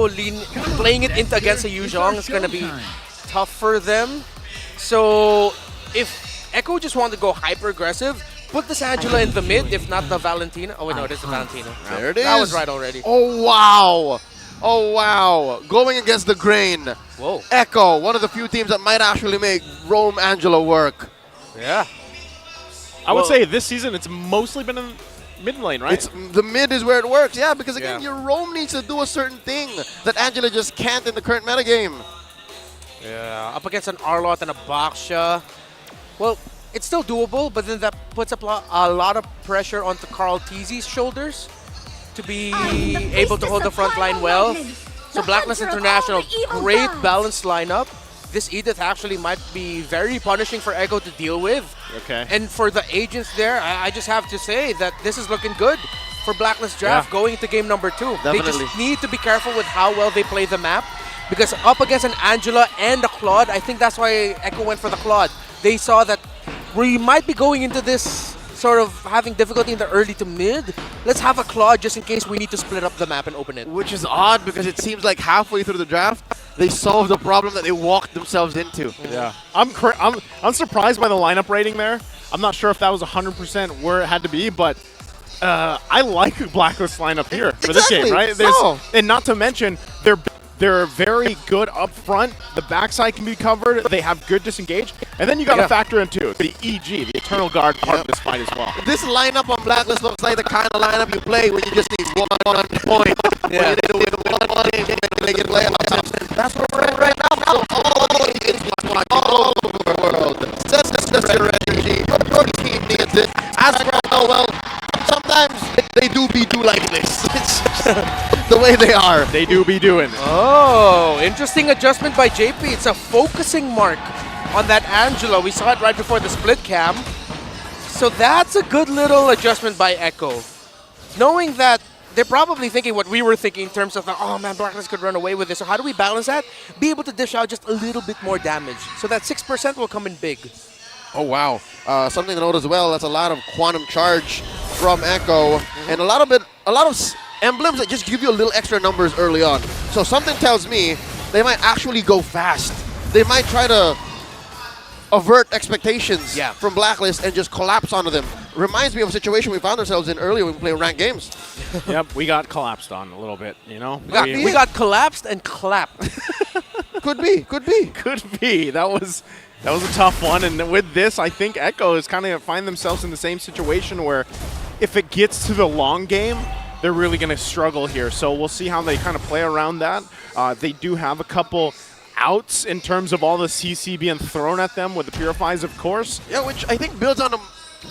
Echo playing it into against a Yuzhong is going to be tough for them. So if Echo just want to go hyper-aggressive, put this Angela in the mid, if not the Valentina. Oh, wait, no, it is the Valentina. There it is. That was right already. Oh, wow. Oh, wow. Going against the grain. Whoa. Echo, one of the few teams that might actually make Rome Angela work. Yeah. I would say this season it's mostly been in mid lane, right? The mid is where it works, yeah, because again, your Rome needs to do a certain thing that Angela just can't in the current metagame. Yeah, up against an Arlott and a Baksha. Well, it's still doable, but then that puts up a lot of pressure onto Carl Teasy's shoulders to be able to hold the front line well. So Blacklist International, great balanced lineup. This Edith actually might be very punishing for Echo to deal with. Okay. And for the agents there, I just have to say that this is looking good for Blacklist Draft going into game number 2. Definitely. They just need to be careful with how well they play the map, because up against an Angela and a Claude, I think that's why Echo went for the Claude. They saw that we might be going into this sort of having difficulty in the early to mid. Let's have a Claude just in case we need to split up the map and open it. Which is odd because it seems like halfway through the draft, they solved the problem that they walked themselves into. Yeah, I'm surprised by the lineup rating there. I'm not sure if that was 100% where it had to be, but I like Blacklist lineup here for this game, right? And not to mention they're very good up front. The backside can be covered. They have good disengage. And then you got to factor in, too, the EG, the Eternal Guard part of this fight as well. This lineup on Blacklist looks like the kind of lineup you play when you just need one point. Yeah. When you need one point, they can play That's what we're at right now. So all over the world. That's your energy. Your team needs it. As for well, sometimes they do like this. It's just the way they are. They do be doing. Oh, interesting adjustment by JP. It's a focusing mark on that Angela. We saw it right before the split cam. So that's a good little adjustment by Echo. Knowing that they're probably thinking what we were thinking in terms of, oh man, Blacklist could run away with this. So how do we balance that? Be able to dish out just a little bit more damage. So that 6% will come in big. Oh, wow. Something to note as well, that's a lot of quantum charge from Echo. And a lot of emblems that just give you a little extra numbers early on. So something tells me they might actually go fast. They might try to avert expectations from Blacklist and just collapse onto them. Reminds me of a situation we found ourselves in earlier when we played ranked games. Yep, we got collapsed on a little bit, you know? We got collapsed and clapped. Could be. Could be. That was a tough one, and with this, I think Echo is kind of find themselves in the same situation where if it gets to the long game, they're really going to struggle here. So we'll see how they kind of play around that. They do have a couple outs in terms of all the CC being thrown at them with the Purifies, of course. Yeah, which I think builds on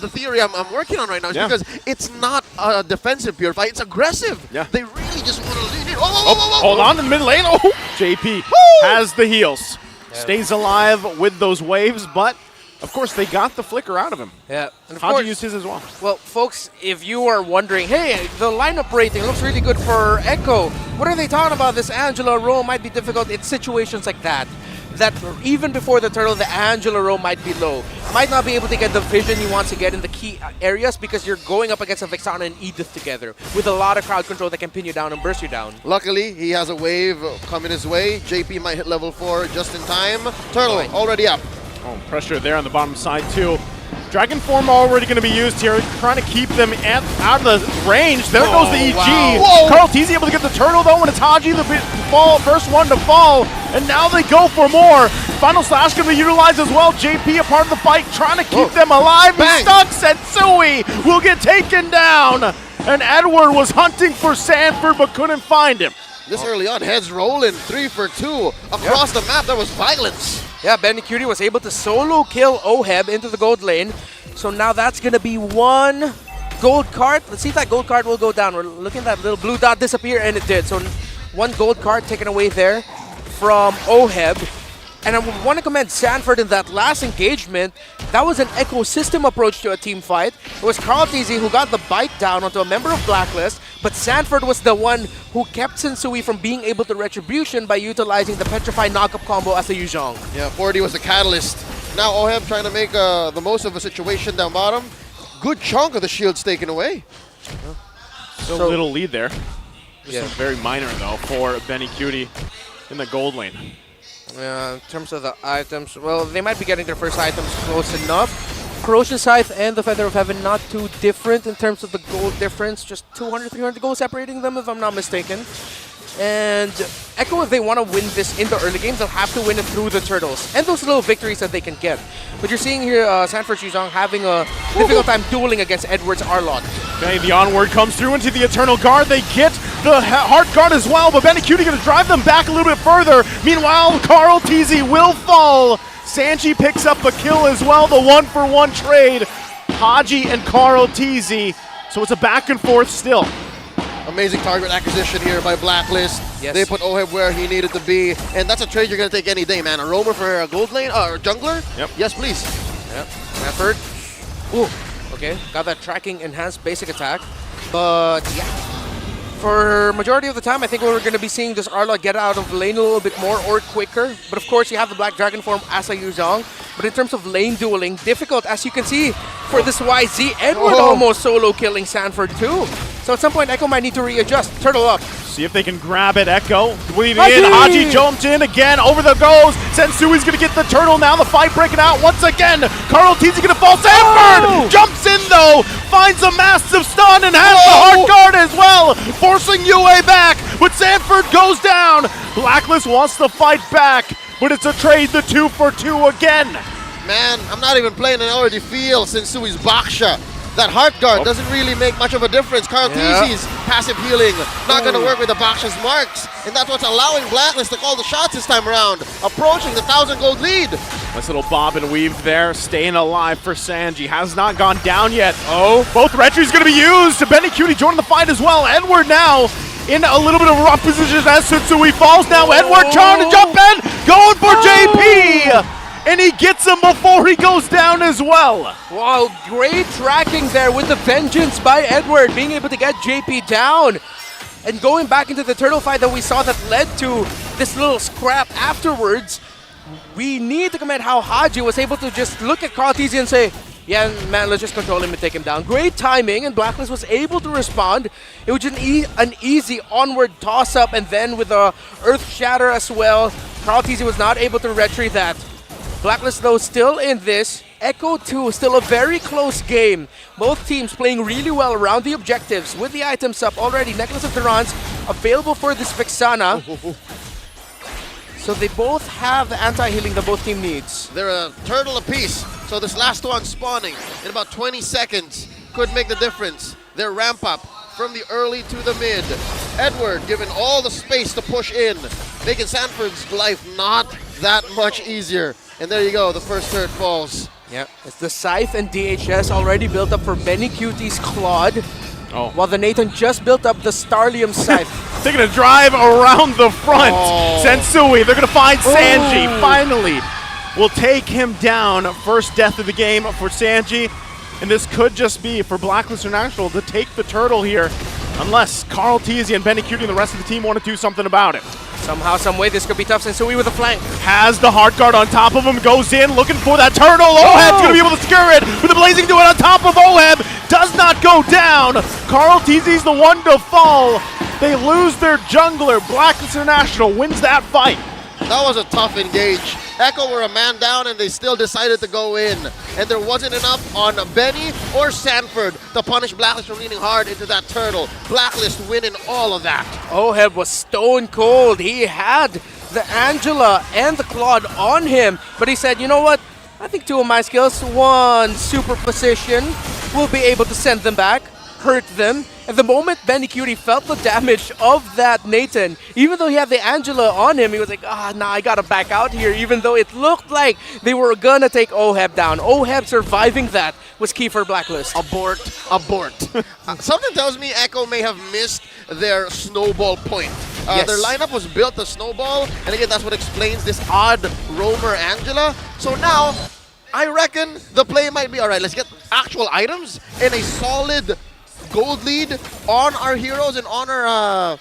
the theory I'm working on right now, because it's not a defensive Purify, it's aggressive. Yeah. They really just want to lean in. Hold on in the mid lane. Oh, JP has the heals. Stays alive with those waves, but of course they got the flicker out of him. Yeah. And of How'd course, you use his as well? Well, folks, if you are wondering, hey, the lineup rating looks really good for Echo. What are they talking about? This Angela roll might be difficult. It's situations like that. That even before the turtle, the Angela roll might be low. Might not be able to get the vision you want to get in the key areas because you're going up against a Vexana and Edith together with a lot of crowd control that can pin you down and burst you down. Luckily, he has a wave coming his way. JP might hit level 4 just in time. Turtle already up. Oh, pressure there on the bottom side too. Dragon Form already going to be used here, trying to keep them out of the range. There goes the EG. Wow. Carl Teasy able to get the turtle though, and it's Haji the first one to fall. And now they go for more. Final Slash going to be utilized as well. JP a part of the fight, trying to keep them alive. He's stuck. Setsui will get taken down. And Edward was hunting for Sanford but couldn't find him. This early on, heads rolling, 3 for 2. Across the map, there was violence. Yeah, Benny Cutie was able to solo kill Oheb into the gold lane. So now that's going to be one gold card. Let's see if that gold card will go down. We're looking at that little blue dot disappear, and it did. So one gold card taken away there from Oheb. And I want to commend Sanford in that last engagement. That was an ecosystem approach to a team fight. It was Carl Teasy who got the bite down onto a member of Blacklist, but Sanford was the one who kept Sensui from being able to retribution by utilizing the Petrify knockup combo as a Yuzhong. Yeah, 40 was the catalyst. Now Oheb trying to make the most of a situation down bottom. Good chunk of the shield's taken away. So little lead there. Just very minor, though, for Benny Cutie in the gold lane. In terms of the items, well, they might be getting their first items close enough. Corrosion Scythe and the Feather of Heaven not too different in terms of the gold difference. Just 200, 300 gold separating them, if I'm not mistaken. And Echo, if they want to win this in the early games, they'll have to win it through the turtles and those little victories that they can get. But you're seeing here Sanford Shizong having a difficult time dueling against Edward's Arlott. Okay, the onward comes through into the Eternal Guard. They get the Heart Guard as well, but Benny Cutie going to drive them back a little bit further. Meanwhile, Carl Teasy will fall. Sanji picks up the kill as well, the 1-for-1 trade. Haji and Carl Teasy. So it's a back and forth still. Amazing target acquisition here by Blacklist. Yes. They put Oheb where he needed to be, and that's a trade you're going to take any day, man. A roamer for a gold lane, or jungler? Yep. Yes, please. Yep. Effort. Ooh. Okay. Got that tracking enhanced basic attack. But yeah. For majority of the time, I think we're going to be seeing this Arlott get out of lane a little bit more or quicker. But of course, you have the Black Dragon form as a Yuzong. But in terms of lane dueling, difficult, as you can see, for this YZ. Edward almost solo killing Sanford too. So at some point, Echo might need to readjust. Turtle up. See if they can grab it. Echo bleeding in. Haji jumped in again. Over the goes. Sensui's going to get the turtle now. The fight breaking out once again. Carl Teasy going to fall. Sanford jumps in though. Finds a massive stun and has the Heart Guard as well. Forcing UA back. But Sanford goes down. Blacklist wants to fight back. But it's a trade, the 2-for-2 again. Man, I'm not even playing, and I already feel Sensui's Baksha. That Heart Guard doesn't really make much of a difference. Carl Teasy's passive healing not going to work with the Baksha's marks. And that's what's allowing Blacklist to call the shots this time around. Approaching the 1,000 gold lead. Nice little bob and weave there. Staying alive for Sanji. Has not gone down yet. Both retries going to be used. Benny Cutie joining the fight as well. Edward now in a little bit of rough position as Sensui falls now. Edward trying to jump in. Going for JP. And he gets him before he goes down as well. Wow, great tracking there with the vengeance by Edward, being able to get JP down. And going back into the turtle fight that we saw that led to this little scrap afterwards, we need to commend how Haji was able to just look at Carl Teasy and say, yeah, man, let's just control him and take him down. Great timing, and Blacklist was able to respond. It was just an easy onward toss-up, and then with the Earth Shatter as well, Carl Teasy was not able to retrieve that. Blacklist, though, still in this. Echo 2, still a very close game. Both teams playing really well around the objectives with the items up already. Necklace of Durans available for this Vexana. So they both have the anti-healing that both team needs. They're a turtle apiece, so this last one spawning in about 20 seconds could make the difference. Their ramp up from the early to the mid. Edward given all the space to push in, making Sanford's life not that much easier. And there you go, the first turret falls. Yeah, it's the Scythe and DHS already built up for Benny Cutie's Claude. While the Nathan just built up the Starlium Scythe. They're going to drive around the front. Sensui, they're going to find Sanji. Finally, will take him down. First death of the game for Sanji. And this could just be for Blacklist International to take the turtle here. Unless Carl Teasy and Benny Cutie and the rest of the team want to do something about it. Somehow, some way, this could be tough. Sensui with a flank. Has the Heart Guard on top of him, goes in, looking for that turtle. Oheb's going to be able to secure it with the Blazing Duet on top of Oheb. Does not go down. Carl Teasy's the one to fall. They lose their jungler. Blacklist International wins that fight. That was a tough engage. Echo were a man down and they still decided to go in. And there wasn't enough on Benny or Sanford to punish Blacklist from leaning hard into that turtle. Blacklist winning all of that. Oheb was stone cold. He had the Angela and the Claude on him. But he said, you know what? I think two of my skills, one superposition, will be able to send them back, hurt them. At the moment Benny Cutie felt the damage of that Nathan, even though he had the Angela on him, he was like, nah, I gotta back out here, even though it looked like they were gonna take Oheb down. Oheb surviving that was key for Blacklist. Abort. Something tells me Echo may have missed their snowball point. Their lineup was built to snowball, and again, that's what explains this odd roamer Angela. So now, I reckon the play might be, all right, let's get actual items and a solid gold lead on our heroes and on our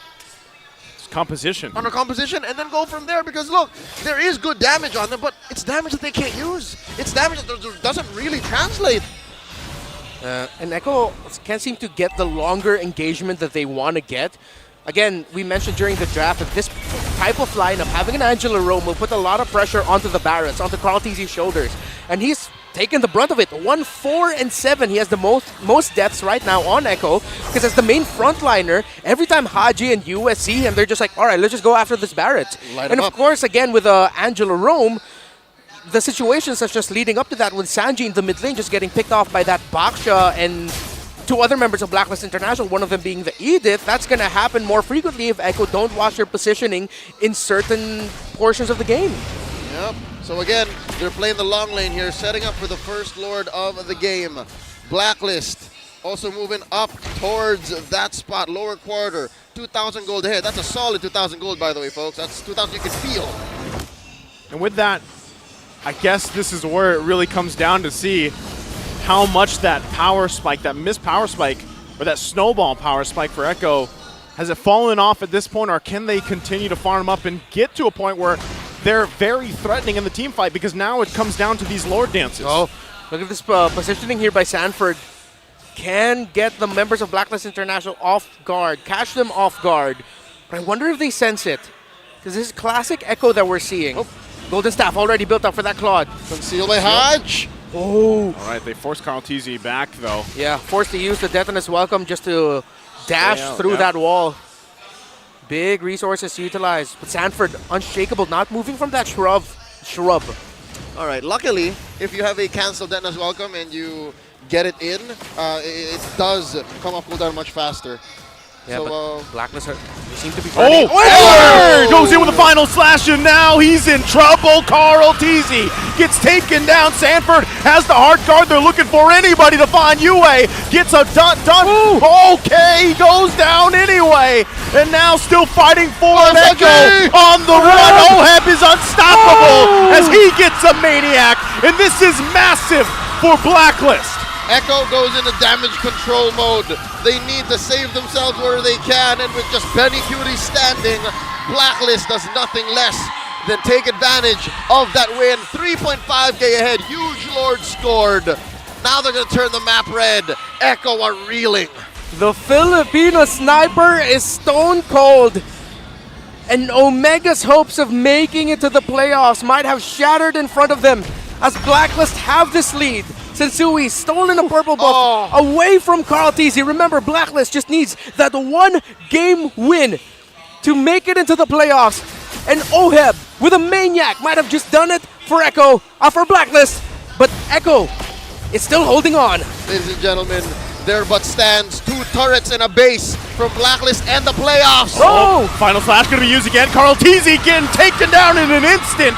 composition. And then go from there, because look, there is good damage on them, but it's damage that they can't use. It's damage that doesn't really translate. And Echo can't seem to get the longer engagement that they want to get. again, we mentioned during the draft that this type of lineup, having an Angela Rome will put a lot of pressure onto the Barretts, onto Carl TZ's shoulders. And he's taken the brunt of it. 1, 4, and 7. He has the most deaths right now on Echo, because as the main frontliner, every time Haji and US see him, they're just like, all right, let's just go after this Barrett. And of course, again, with Angela Rome, the situations that's just leading up to that, with Sanji in the mid lane just getting picked off by that Baksha and 2 other members of Blacklist International, one of them being the Edith, that's going to happen more frequently if Echo don't watch their positioning in certain portions of the game. Yep. So again, they're playing the long lane here, setting up for the first Lord of the game. Blacklist also moving up towards that spot, lower quarter. 2,000 gold ahead. That's a solid 2,000 gold, by the way, folks. That's 2,000 you can feel. And with that, I guess this is where it really comes down to see how much that power spike, that missed power spike, or that snowball power spike for Echo, has it fallen off at this point, or can they continue to farm up and get to a point where they're very threatening in the team fight, because now it comes down to these Lord dances. Oh, look at this positioning here by Sanford. Can get the members of Blacklist International off guard, catch them off guard. But I wonder if they sense it, because this is classic Echo that we're seeing. Oh, Golden Staff already built up for that Claude. Concealed by Hodge. Oh. All right, they forced Carl TZ back, though. Yeah, forced to use the Detonus Welcome just to dash through that wall. Big resources utilized. But Sanford, unshakable, not moving from that shrub. All right, luckily, if you have a canceled Detonus Welcome and you get it in, it does come off cooldown much faster. Yeah, so, but Blacklist seem to be Edward goes in with a final slash, and now he's in trouble. Carl TZ gets taken down. Sanford has the hard guard they're looking for. Anybody to find UA. Gets a done. Okay, he goes down anyway. And now still fighting for an Echo on the run. Oheb is unstoppable as he gets a Maniac. And this is massive for Blacklist. Echo goes into damage control mode. They need to save themselves where they can, and with just Benny Cutie standing, Blacklist does nothing less than take advantage of that win. 3.5k ahead, huge Lord scored. Now they're gonna turn the map red. Echo are reeling. The Filipino sniper is stone cold, and Omega's hopes of making it to the playoffs might have shattered in front of them as Blacklist have this lead. Sensui stolen a purple buff away from Carl TZ. Remember, Blacklist just needs that 1 game win to make it into the playoffs. And Oheb with a Maniac might have just done it for Echo, for Blacklist. But Echo is still holding on. Ladies and gentlemen, there but stands 2 turrets and a base from Blacklist and the playoffs. Oh! Final slash gonna be used again. Carl TZ getting taken down in an instant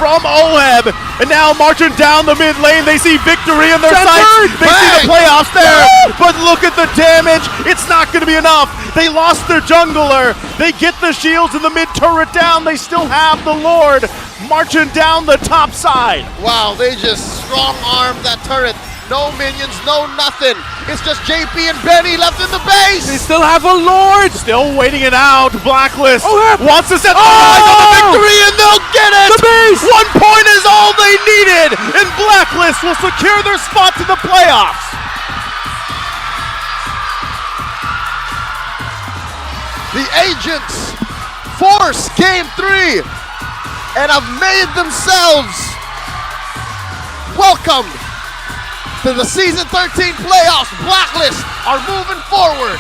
from Oheb, and now marching down the mid lane, they see victory in their sights. They see the playoffs there, but look at the damage. It's not going to be enough. They lost their jungler. They get the shields and the mid turret down. They still have the Lord marching down the top side. Wow, they just strong-armed that turret. No minions, no nothing. It's just JP and Benny left in the base. They still have a Lord. Still waiting it out. Blacklist Oheb wants to set the eyes on the victory, and they'll get it. The base. 1 point is all they needed, and Blacklist will secure their spot to the playoffs. The agents force game 3 and have made themselves welcome to the Season 13 playoffs. Blacklist are moving forward.